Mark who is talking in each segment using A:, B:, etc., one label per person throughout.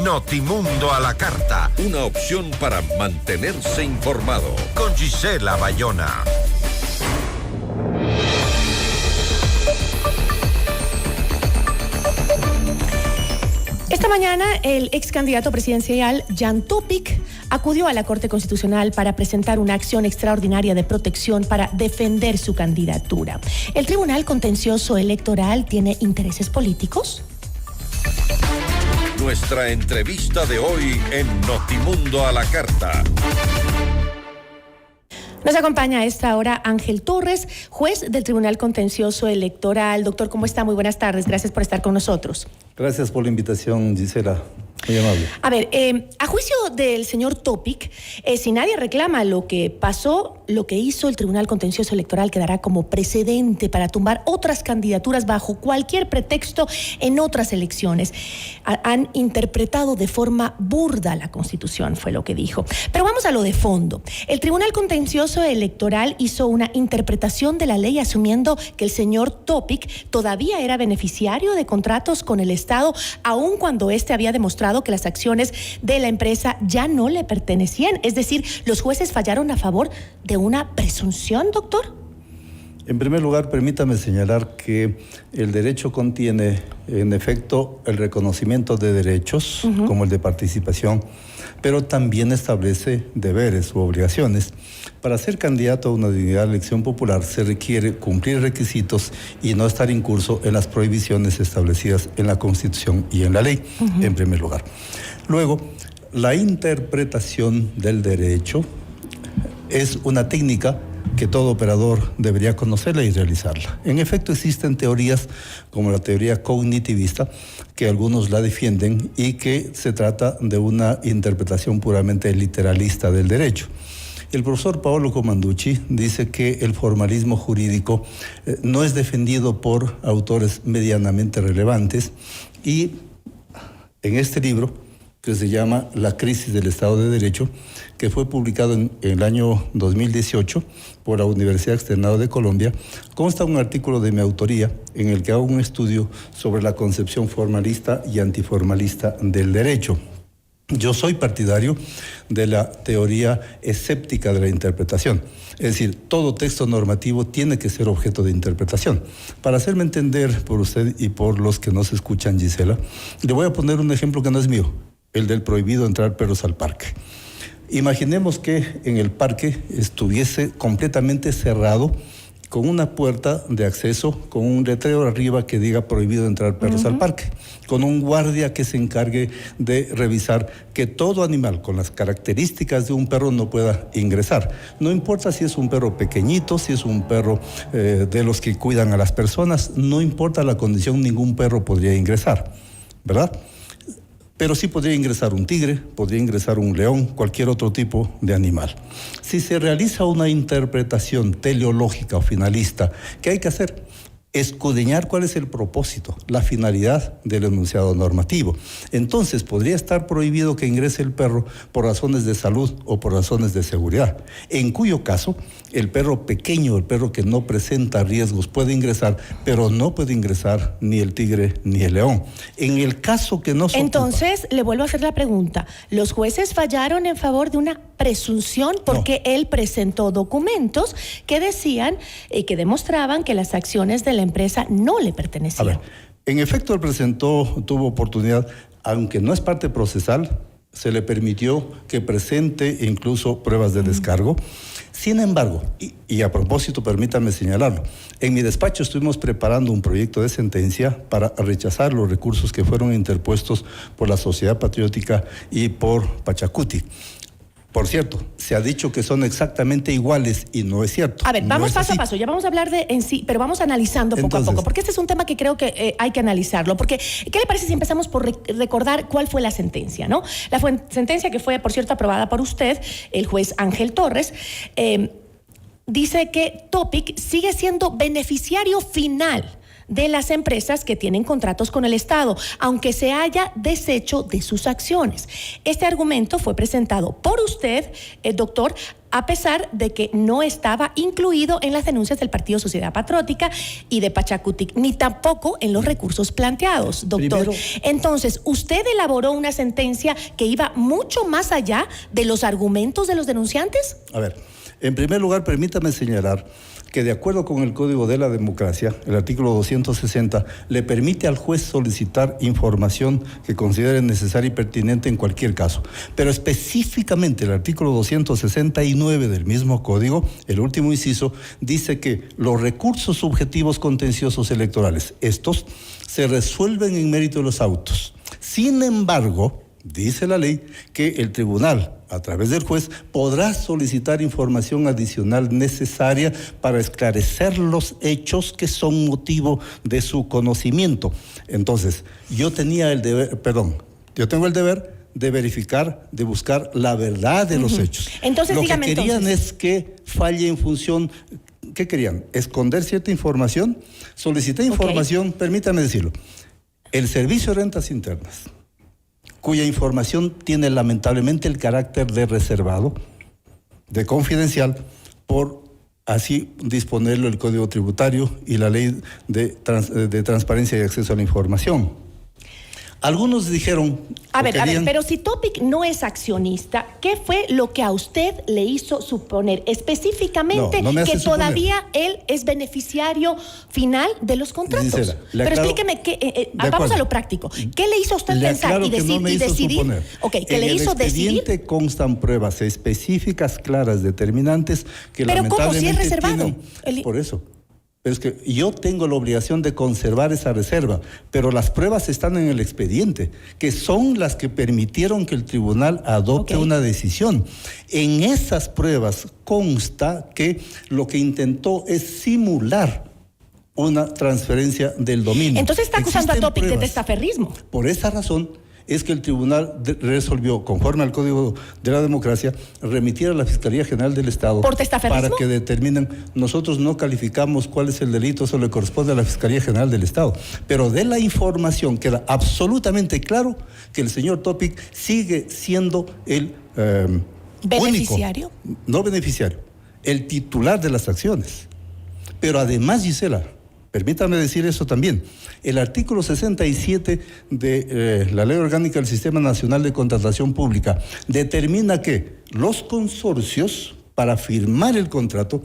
A: Notimundo a la carta.
B: Una opción para mantenerse informado.
A: Con Gisela Bayona.
C: Esta mañana, el ex candidato presidencial Jan Topic acudió a la Corte Constitucional para presentar una acción extraordinaria de protección para defender su candidatura. ¿El Tribunal Contencioso Electoral tiene intereses políticos?
B: Nuestra entrevista de hoy en Notimundo a la carta.
C: Nos acompaña a esta hora Ángel Torres, juez del Tribunal Contencioso Electoral. Doctor, ¿cómo está? Muy buenas tardes. Gracias por estar con nosotros.
D: Gracias por la invitación, Gisela. Muy amable.
C: A ver, a juicio del señor Topic, si nadie reclama lo que pasó, lo que hizo el Tribunal Contencioso Electoral quedará como precedente para tumbar otras candidaturas bajo cualquier pretexto en otras elecciones. Han interpretado de forma burda la Constitución, fue lo que dijo. Pero vamos a lo de fondo. El Tribunal Contencioso Electoral hizo una interpretación de la ley asumiendo que el señor Topic todavía era beneficiario de contratos con el Estado, aun cuando éste había demostrado que las acciones de la empresa ya no le pertenecían. Es decir, los jueces fallaron a favor de una presunción, doctor.
D: En primer lugar, permítame señalar que el derecho contiene, en efecto, el reconocimiento de derechos, como el de participación, pero también establece deberes u obligaciones. Para ser candidato a una dignidad de elección popular se requiere cumplir requisitos y no estar incurso en las prohibiciones establecidas en la Constitución y en la ley, en primer lugar. Luego, la interpretación del derecho es una técnica que todo operador debería conocerla y realizarla. En efecto, existen teorías como la teoría cognitivista, que algunos la defienden y que se trata de una interpretación puramente literalista del derecho. El profesor Paolo Comanducci dice que el formalismo jurídico no es defendido por autores medianamente relevantes y en este libro, que se llama La crisis del Estado de Derecho, que fue publicado en el año 2018 por la Universidad Externado de Colombia, consta un artículo de mi autoría en el que hago un estudio sobre la concepción formalista y antiformalista del derecho. Yo soy partidario de la teoría escéptica de la interpretación, es decir, todo texto normativo tiene que ser objeto de interpretación. Para hacerme entender por usted y por los que nos escuchan, Gisela, le voy a poner un ejemplo que no es mío, el del prohibido entrar perros al parque. Imaginemos que en el parque estuviese completamente cerrado con una puerta de acceso, con un letrero arriba que diga prohibido entrar perros al parque, con un guardia que se encargue de revisar que todo animal con las características de un perro no pueda ingresar. No importa si es un perro pequeñito, si es un perro de los que cuidan a las personas, no importa la condición, ningún perro podría ingresar, ¿verdad? Pero sí podría ingresar un tigre, podría ingresar un león, cualquier otro tipo de animal. Si se realiza una interpretación teleológica o finalista, ¿qué hay que hacer? Escudriñar cuál es el propósito, la finalidad del enunciado normativo. Entonces, podría estar prohibido que ingrese el perro por razones de salud o por razones de seguridad, en cuyo caso, el perro pequeño, el perro que no presenta riesgos puede ingresar, pero no puede ingresar ni el tigre ni el león. En el caso que no se
C: Entonces, le vuelvo a hacer la pregunta. ¿Los jueces fallaron en favor de una presunción porque él presentó documentos que decían y que demostraban que las acciones de la empresa no le pertenecían?
D: A ver, en efecto, él tuvo oportunidad, aunque no es parte procesal, se le permitió que presente incluso pruebas de descargo. Sin embargo, y a propósito, permítame señalarlo, en mi despacho estuvimos preparando un proyecto de sentencia para rechazar los recursos que fueron interpuestos por la Sociedad Patriótica y por Pachacuti. Por cierto, se ha dicho que son exactamente iguales y no es cierto.
C: A ver, vamos paso a
D: así.
C: paso, ya vamos a hablar de en sí, pero vamos analizando poco a poco, porque este es un tema que creo que hay que analizarlo. Porque, ¿qué le parece si empezamos por recordar cuál fue la sentencia, ¿no? La sentencia que fue, por cierto, aprobada por usted, el juez Ángel Torres, dice que Topic sigue siendo beneficiario final de las empresas que tienen contratos con el Estado, aunque se haya deshecho de sus acciones. Este argumento fue presentado por usted, doctor, a pesar de que no estaba incluido en las denuncias del Partido Sociedad Patriótica y de Pachacutic, ni tampoco en los recursos planteados, doctor.
D: Primero,
C: entonces, ¿usted elaboró una sentencia que iba mucho más allá de los argumentos de los denunciantes?
D: a ver, en primer lugar, permítame señalar que de acuerdo con el Código de la Democracia, el artículo 260 le permite al juez solicitar información que considere necesaria y pertinente en cualquier caso. Pero específicamente el artículo 269 del mismo Código, el último inciso, dice que los recursos subjetivos contenciosos electorales, estos se resuelven en mérito de los autos. Sin embargo, dice la ley que el tribunal, a través del juez, podrá solicitar información adicional necesaria para esclarecer los hechos que son motivo de su conocimiento. Entonces, yo tengo el deber de verificar, de buscar la verdad de los hechos.
C: Entonces,
D: lo
C: dígame
D: que querían
C: entonces.
D: es que falle en función. ¿Qué querían? ¿Esconder cierta información? Solicité información, permítame decirlo. El Servicio de Rentas Internas, cuya información tiene lamentablemente el carácter de reservado, de confidencial, por así disponerlo el Código Tributario y la Ley de Transparencia y Acceso a la Información. Algunos dijeron...
C: A ver, pero si Topic no es accionista, ¿qué fue lo que a usted le hizo suponer específicamente
D: no me hace
C: que
D: suponer.
C: Todavía él es beneficiario final de los contratos?
D: Gisela,
C: pero explíqueme, vamos a lo práctico. ¿Qué le hizo a usted pensar y decidir? Okay, ¿qué le hizo decidir?
D: En el expediente constan pruebas específicas, claras, determinantes, que
C: pero
D: lamentablemente...
C: ¿cómo? Si es reservado.
D: Por eso. Pero es que yo tengo la obligación de conservar esa reserva, pero las pruebas están en el expediente, que son las que permitieron que el tribunal adopte una decisión. En esas pruebas consta que lo que intentó es simular una transferencia del dominio.
C: Entonces está acusando a Topic de testaferrismo.
D: Por esa razón es que el tribunal resolvió, conforme al Código de la Democracia, remitir a la Fiscalía General del Estado
C: ¿por testaferrismo?
D: Para que determinen. Nosotros no calificamos cuál es el delito, eso le corresponde a la Fiscalía General del Estado. Pero de la información queda absolutamente claro que el señor Topic sigue siendo el
C: ¿beneficiario?
D: No beneficiario, el titular de las acciones. Pero además, Gisela, permítame decir eso también. El artículo 67 de la Ley Orgánica del Sistema Nacional de Contratación Pública determina que los consorcios, para firmar el contrato,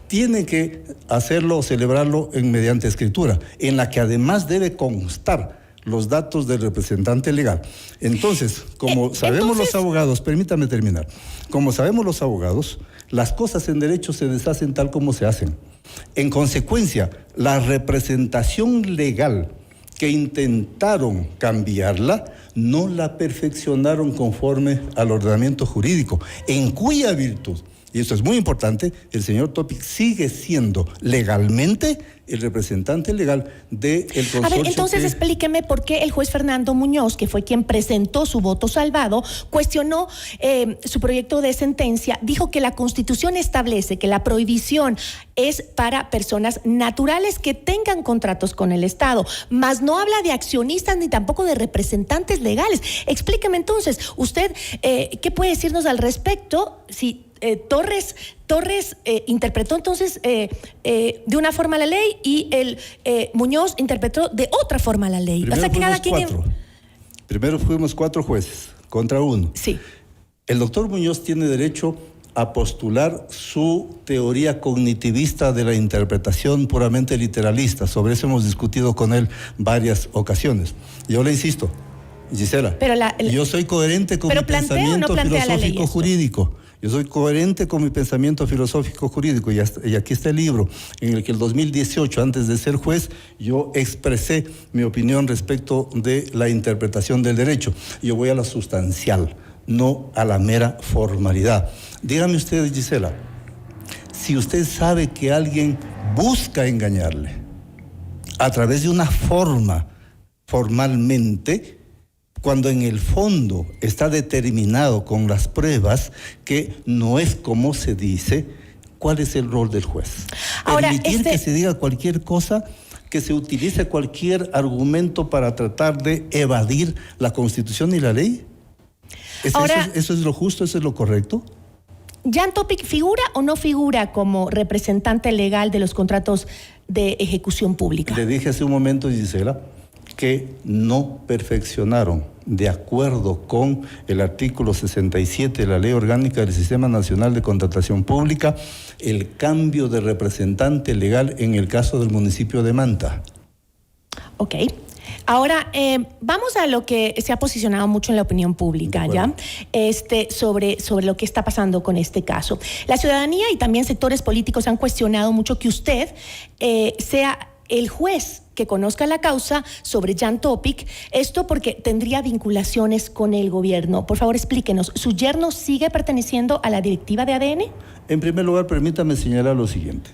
D: tienen que hacerlo o celebrarlo mediante escritura, en la que además debe constar los datos del representante legal. Entonces, como sabemos los abogados, permítame terminar, como sabemos los abogados, las cosas en derecho se deshacen tal como se hacen. En consecuencia, la representación legal que intentaron cambiarla no la perfeccionaron conforme al ordenamiento jurídico, en cuya virtud, y esto es muy importante, el señor Topic sigue siendo legalmente el representante legal del consorcio.
C: A ver, entonces explíqueme por qué el juez Fernando Muñoz, que fue quien presentó su voto salvado, cuestionó su proyecto de sentencia, dijo que la Constitución establece que la prohibición es para personas naturales que tengan contratos con el Estado, mas no habla de accionistas ni tampoco de representantes legales. Explíqueme entonces, usted, ¿qué puede decirnos al respecto? Si Torres interpretó entonces de una forma la ley y el Muñoz interpretó de otra forma la ley.
D: Primero fuimos 4 jueces contra 1.
C: Sí.
D: El doctor Muñoz tiene derecho a postular su teoría cognitivista de la interpretación puramente literalista. Sobre eso hemos discutido con él varias ocasiones. Yo le insisto, Gisela, yo soy coherente con mi pensamiento filosófico jurídico. Yo soy coherente con mi pensamiento filosófico jurídico y aquí está el libro en el que el 2018, antes de ser juez, yo expresé mi opinión respecto de la interpretación del derecho. Yo voy a la sustancial, no a la mera formalidad. Dígame usted, Gisela, si usted sabe que alguien busca engañarle a través de una forma, formalmente, cuando en el fondo está determinado con las pruebas que no es como se dice, ¿cuál es el rol del juez?
C: Ahora,
D: permitir que se diga cualquier cosa, que se utilice cualquier argumento para tratar de evadir la Constitución y la ley. ¿Eso es lo justo? ¿Eso es lo correcto?
C: ¿Jan Topic figura o no figura como representante legal de los contratos de ejecución pública?
D: Le dije hace un momento, Gisela, que no perfeccionaron, de acuerdo con el artículo 67 de la Ley Orgánica del Sistema Nacional de Contratación Pública, el cambio de representante legal en el caso del municipio de Manta.
C: Ok. Ahora, vamos a lo que se ha posicionado mucho en la opinión pública, ¿ya? Sobre lo que está pasando con este caso. La ciudadanía y también sectores políticos han cuestionado mucho que usted sea el juez que conozca la causa sobre Jan Topic, esto porque tendría vinculaciones con el gobierno. Por favor, explíquenos, ¿su yerno sigue perteneciendo a la directiva de ADN?
D: En primer lugar, permítame señalar lo siguiente.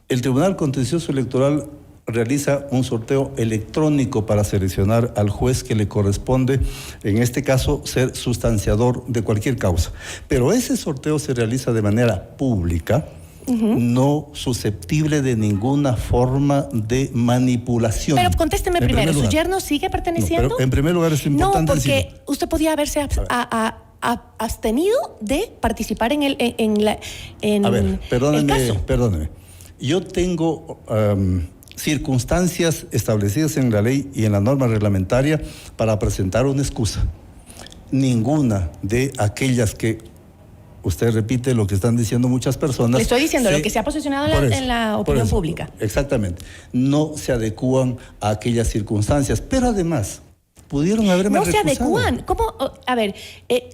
D: El Tribunal Contencioso Electoral realiza un sorteo electrónico para seleccionar al juez que le corresponde, en este caso, ser sustanciador de cualquier causa. Pero ese sorteo se realiza de manera pública, no susceptible de ninguna forma de manipulación.
C: Pero contésteme primero, ¿su yerno sigue perteneciendo?
D: No, pero en primer lugar es importante
C: No, porque
D: decirlo.
C: usted podía haberse abstenido de participar en el caso.
D: Perdóneme. Yo tengo circunstancias establecidas en la ley y en la norma reglamentaria para presentar una excusa. Ninguna de aquellas que usted repite lo que están diciendo muchas personas.
C: Le estoy diciendo lo que se ha posicionado en la opinión pública.
D: Exactamente. No se adecúan a aquellas circunstancias, pero además pudieron haberme recusado.
C: No se adecúan. ¿Cómo? A ver,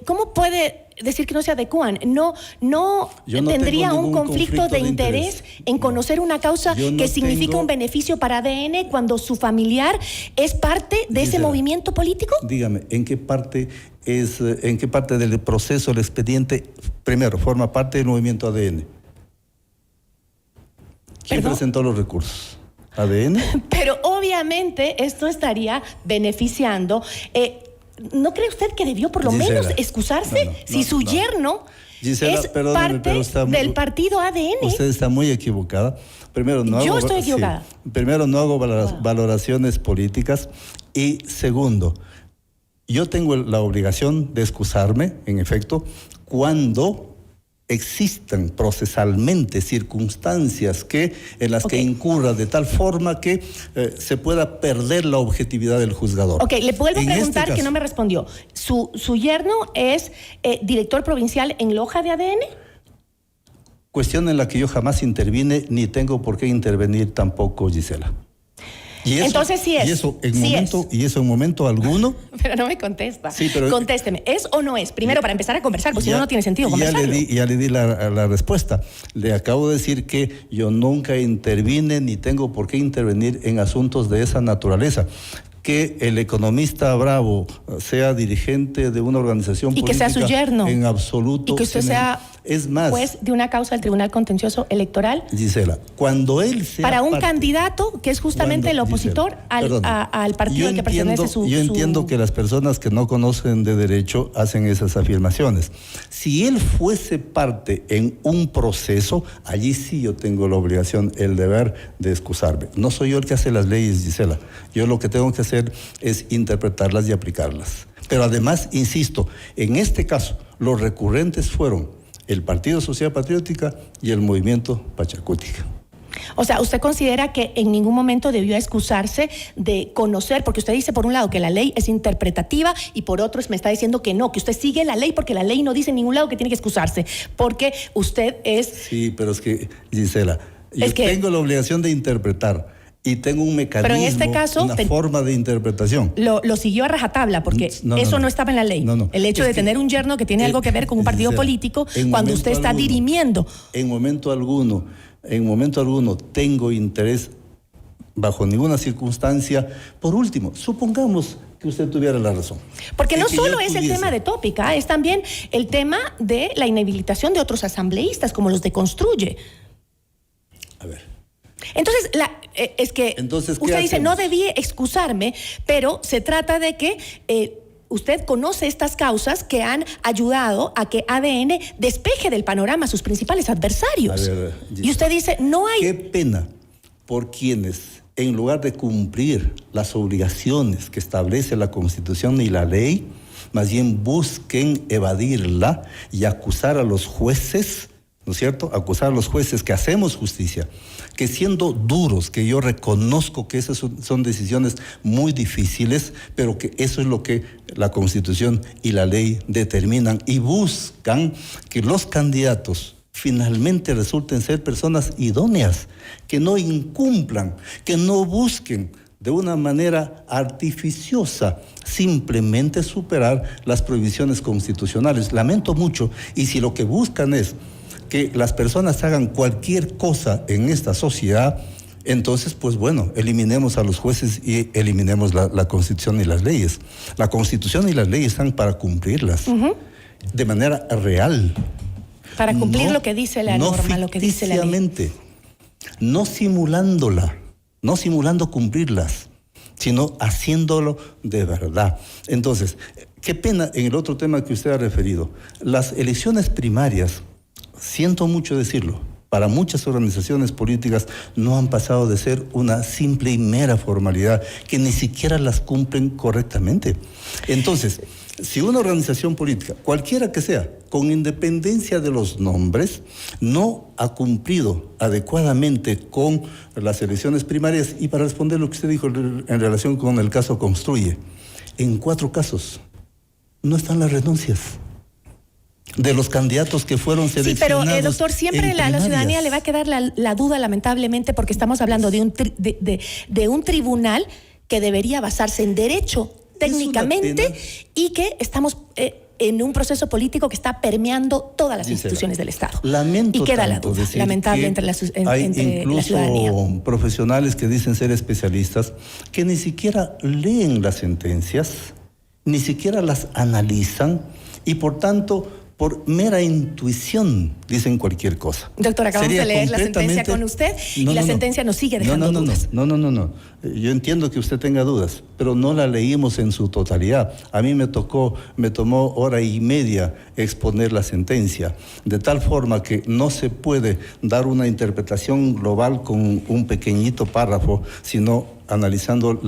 C: ¿cómo puede decir que no se adecúan? No tendría un conflicto de interés en conocer una causa que significa un beneficio para ADN cuando su familiar es parte de ese movimiento político.
D: Dígame, ¿en qué parte del proceso el expediente primero forma parte del movimiento ADN? ¿Quién presentó los recursos? ¿ADN?
C: Pero obviamente esto estaría beneficiando. ¿No cree usted que debió por lo menos excusarse si su yerno
D: Gisela,
C: es parte del partido ADN?
D: Usted está muy equivocada. Primero,
C: Yo estoy equivocada.
D: Sí, primero, no hago valoraciones políticas. Y segundo, yo tengo la obligación de excusarme, en efecto, cuando existan procesalmente circunstancias en las que incurra de tal forma que se pueda perder la objetividad del juzgador.
C: Ok, le vuelvo a preguntar que no me respondió. ¿Su yerno es director provincial en Loja de ADN?
D: Cuestión en la que yo jamás intervine, ni tengo por qué intervenir tampoco, Gisela.
C: Entonces sí es.
D: Y eso en momento alguno.
C: Pero no me contesta.
D: Sí, pero
C: contésteme, ¿es o no es? Primero, para empezar a conversar, porque si no tiene sentido conversarlo.
D: Ya le di la respuesta. Le acabo de decir que yo nunca intervine ni tengo por qué intervenir en asuntos de esa naturaleza. Que el economista Bravo sea dirigente de una organización política.
C: Y que sea su yerno.
D: En absoluto.
C: Y que usted sea juez de una causa del Tribunal Contencioso Electoral.
D: Gisela, cuando él sea
C: para un candidato que es justamente el opositor al partido al que pertenece su...
D: Yo entiendo que las personas que no conocen de derecho hacen esas afirmaciones. Si él fuese parte en un proceso, allí sí yo tengo la obligación, el deber de excusarme. No soy yo el que hace las leyes, Gisela. Yo lo que tengo que hacer es interpretarlas y aplicarlas. Pero además, insisto, en este caso, los recurrentes fueron el Partido Social Patriótica y el Movimiento Pachacútica.
C: O sea, ¿usted considera que en ningún momento debió excusarse de conocer? Porque usted dice, por un lado, que la ley es interpretativa y por otro me está diciendo que no, que usted sigue la ley porque la ley no dice en ningún lado que tiene que excusarse, porque usted es...
D: Sí, pero es que, Gisela, yo tengo la obligación de interpretar. Y tengo un mecanismo,
C: pero en este caso,
D: una forma de interpretación.
C: Lo siguió a rajatabla, porque eso no estaba en la ley. El hecho de tener un yerno que tiene algo que ver con un partido político, cuando usted está dirimiendo.
D: En momento alguno tengo interés, bajo ninguna circunstancia. Por último, supongamos que usted tuviera la razón.
C: Porque no solo es el tema de Topic, es también el tema de la inhabilitación de otros asambleístas, como los de Construye.
D: A ver.
C: Entonces, usted dice, no debí excusarme, pero se trata de que usted conoce estas causas que han ayudado a que ADN despeje del panorama a sus principales adversarios.
D: A ver,
C: y usted dice, no hay...
D: Qué pena por quienes, en lugar de cumplir las obligaciones que establece la Constitución y la ley, más bien busquen evadirla y acusar a los jueces, ¿no es cierto? Acusar a los jueces que hacemos justicia, que siendo duros, que yo reconozco que esas son decisiones muy difíciles, pero que eso es lo que la Constitución y la ley determinan, y buscan que los candidatos finalmente resulten ser personas idóneas, que no incumplan, que no busquen de una manera artificiosa simplemente superar las prohibiciones constitucionales. Lamento mucho, y si lo que buscan es que las personas hagan cualquier cosa en esta sociedad, entonces, pues bueno, eliminemos a los jueces y eliminemos la Constitución y las leyes. La Constitución y las leyes están para cumplirlas de manera real.
C: Para cumplir lo que dice la norma, lo que dice la ley.
D: No simulándola, no simulando cumplirlas, sino haciéndolo de verdad. Entonces, qué pena en el otro tema que usted ha referido. Las elecciones primarias, siento mucho decirlo, para muchas organizaciones políticas no han pasado de ser una simple y mera formalidad, que ni siquiera las cumplen correctamente. Entonces, si una organización política, cualquiera que sea, con independencia de los nombres, no ha cumplido adecuadamente con las elecciones primarias, y para responder lo que usted dijo en relación con el caso Construye, en 4 casos no están las renuncias de los candidatos que fueron seleccionados.
C: Sí, pero doctor, siempre a la ciudadanía le va a quedar la duda, lamentablemente, porque estamos hablando de un tribunal que debería basarse en derecho técnicamente, y que estamos en un proceso político que está permeando todas las instituciones del Estado.
D: Lamento,
C: y queda la duda, lamentable, entre la ciudadanía.
D: Incluso profesionales que dicen ser especialistas, que ni siquiera leen las sentencias, ni siquiera las analizan, y por tanto, por mera intuición, dicen cualquier cosa.
C: Doctor, acabamos de leer la sentencia con usted, y la sentencia nos sigue dejando dudas.
D: No. Yo entiendo que usted tenga dudas, pero no la leímos en su totalidad. A mí me tomó 1:30 exponer la sentencia, de tal forma que no se puede dar una interpretación global con un pequeñito párrafo, sino analizando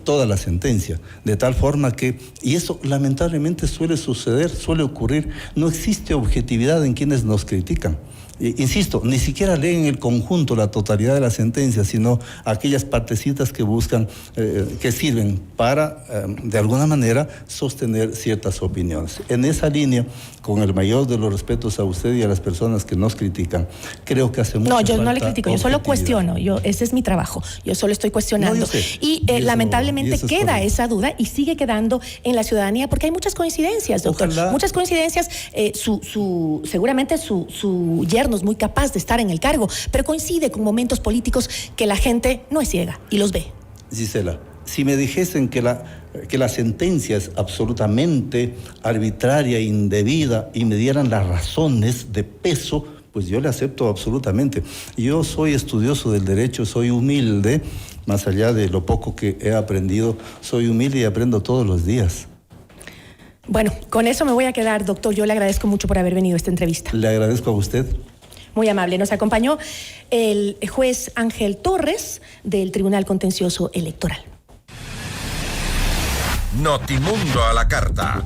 D: toda la sentencia, de tal forma que, y eso lamentablemente suele suceder, suele ocurrir, no existe objetividad en quienes nos critican. Insisto, ni siquiera leen el conjunto, la totalidad de la sentencia, sino aquellas partecitas que buscan, que sirven para, de alguna manera, sostener ciertas opiniones. En esa línea, con el mayor de los respetos a usted y a las personas que nos critican, creo que hace mucho.
C: No, yo no le critico, yo solo cuestiono, ese es mi trabajo, yo solo estoy cuestionando. Y lamentablemente queda esa duda, y sigue quedando en la ciudadanía, porque hay muchas coincidencias, doctor. Ojalá. Muchas coincidencias. Seguramente su yerno es muy capaz de estar en el cargo, pero coincide con momentos políticos que la gente no es ciega y los ve.
D: Gisela, si me dijesen que la sentencia es absolutamente arbitraria, indebida, y me dieran las razones de peso, pues yo le acepto absolutamente. Yo soy estudioso del derecho, soy humilde, más allá de lo poco que he aprendido, soy humilde y aprendo todos los días.
C: Bueno, con eso me voy a quedar, doctor. Yo le agradezco mucho por haber venido a esta entrevista.
D: Le agradezco a usted.
C: Muy amable. Nos acompañó el juez Ángel Torres del Tribunal Contencioso Electoral.
A: Notimundo a la carta.